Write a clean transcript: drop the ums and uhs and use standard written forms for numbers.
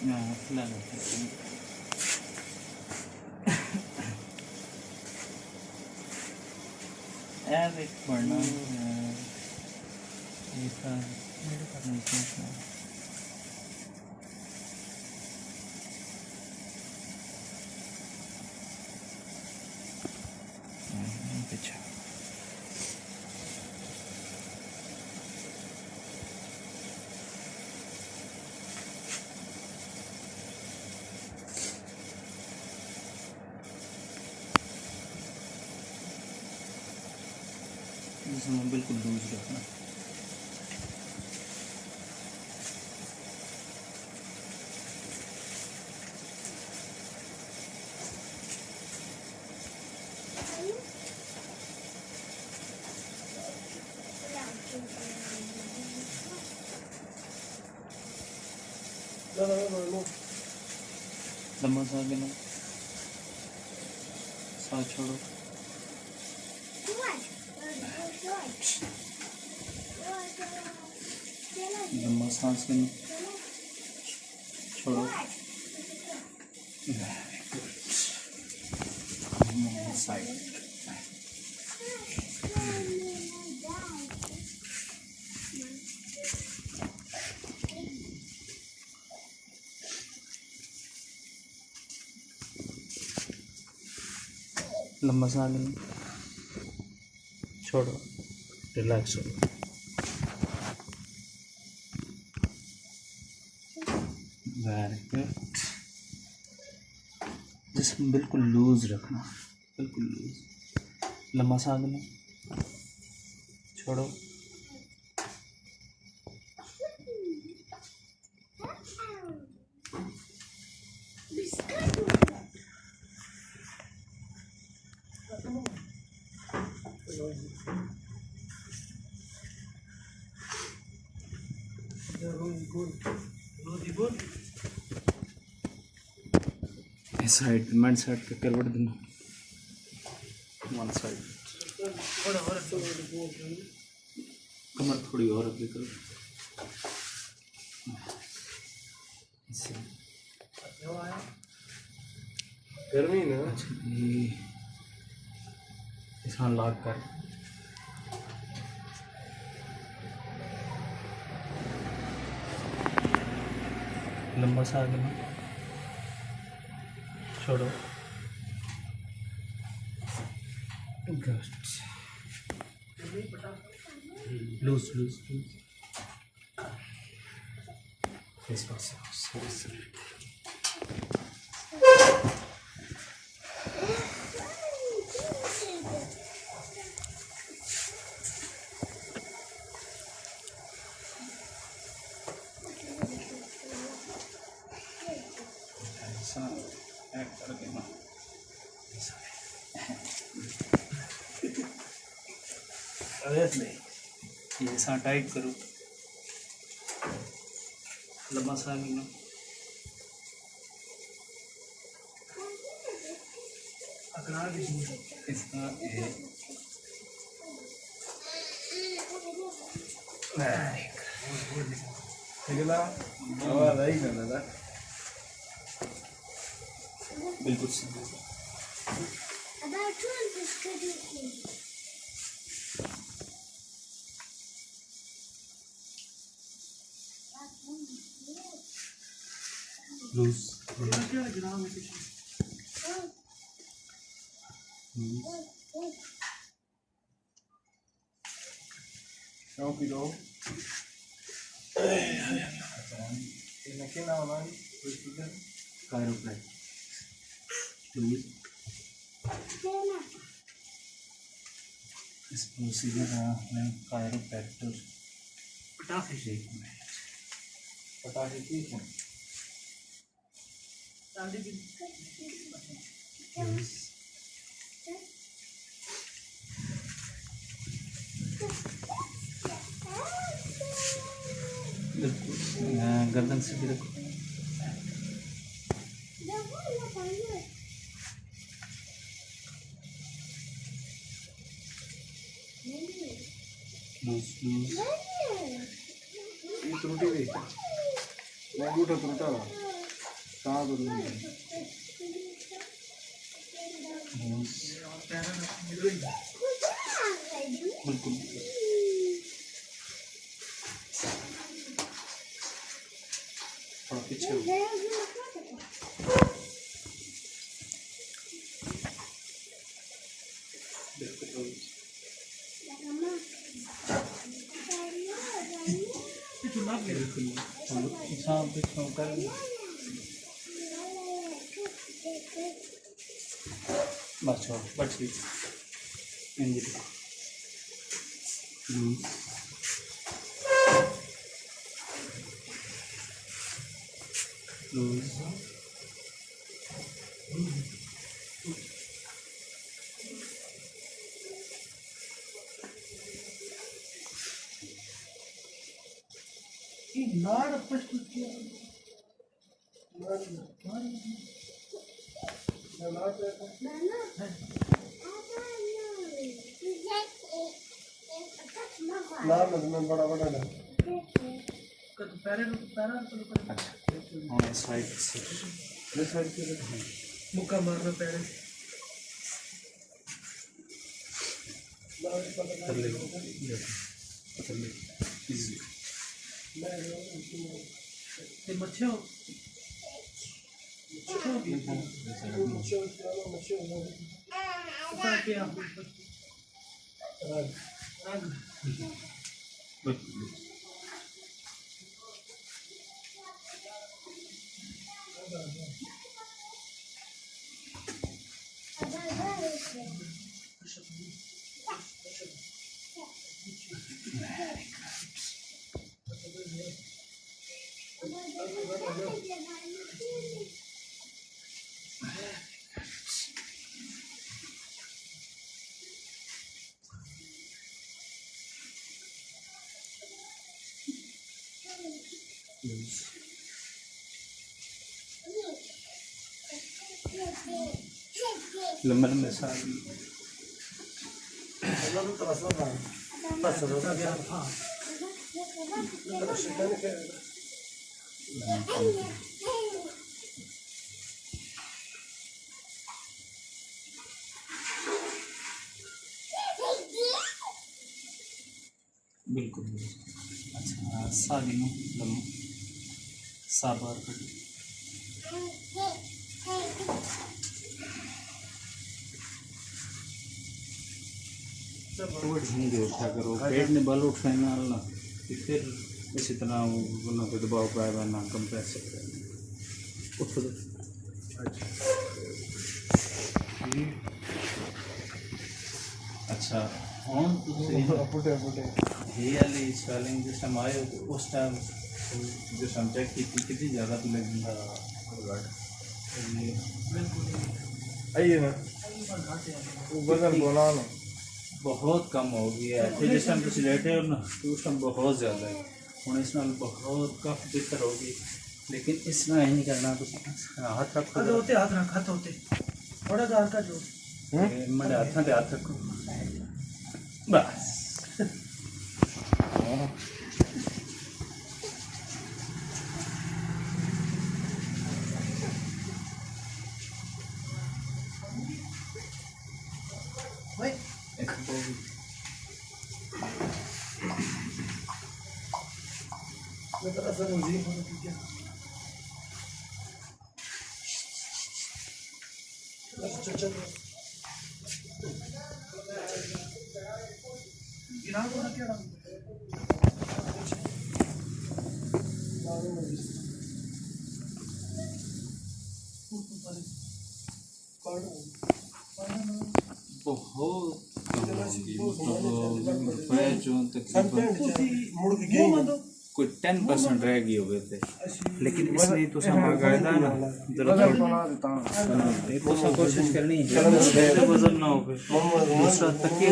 हाँ खिला लेते हैं। यार एक बढ़ना ऐसा मेरे पास नहीं है। पीछे जिसमें बिल्कुल लूज रखना। लंबा सा गिनो, सांस छोड़ो। लंबा सांस गिनो, छोड़ो। साइड लंबा सांस लेना, छोड़ो, रिलैक्स हो। Very good. जिसमें बिल्कुल लूज रखना, बिल्कुल लूज। लंबा सांस लेना, छोड़ो। इस साइड मन साइड पे करवट देना, वन साइड कमर थोड़ी और अगली करो। गर्मी ना इसमें लॉक कर। लंबा सा आगे में, छोड़ो। गुड। Loose loose loose. इस पास सही। ये सा टाइट करो, लंबा सा गिनो, इसका बिल्कुल सीधा। लूज इस प्रोसीजर में कायरोप्रैक्टर पटाखे ठीक है। गर्दन से भी रखो। त्रुटि मैं बूटा त्रुटा ਤਾਂ ਬਦਲ बिल्कुल थोड़ा पीछे हो। बिल्कुल इंसान पीछे कर बस छोड़ बस ठीक इंजरी लूज साइड से मुक्का मारना पैर कर ले इजी मच्छी लंबे लंबे साल बिल्कुल अच्छा सागी नो लम साबार कटी थोड़ा ढूंढे उठा करो पेट ने बल उठाना ना फिर इसी तरह वो ना तो दबाव पाएगा ना कंप्रेस उठ दो अच्छा ਹੁਣ ਤੁਸੀਂ ਇਹ ਵਾਲੀ ਸਵੈਲਿੰਗ ਜਿਸ ਟਾਈਮ ਆਏ ਉਸ ਟਾਈਮ ਜਿਸ ਟਾਈਮ ਚੈੱਕ ਕੀਤੀ ਕਿੰਨੀ ਜ਼ਿਆਦਾ ਤੋਂ ਲੱਗੀ आइए ना वजन बोला ना बहुत कम हो गया है फिर जिस टाइम तुम लेटे हो ना तो उस टाइम बहुत ज़्यादा है हूँ इस नाल बहुत काफ़ी बेहतर होगी लेकिन इस तरह ही नहीं करना हाथ रखो हाथ रख हाथ होते थोड़ा गार का जो मेरे हाथों पे हाथ रखो बस बहुत कोई 10% रह गई हो गए थे लेकिन इसमें तो बाकायदा ना कोशिश करनी है वजन ना हो दूसरा तकिया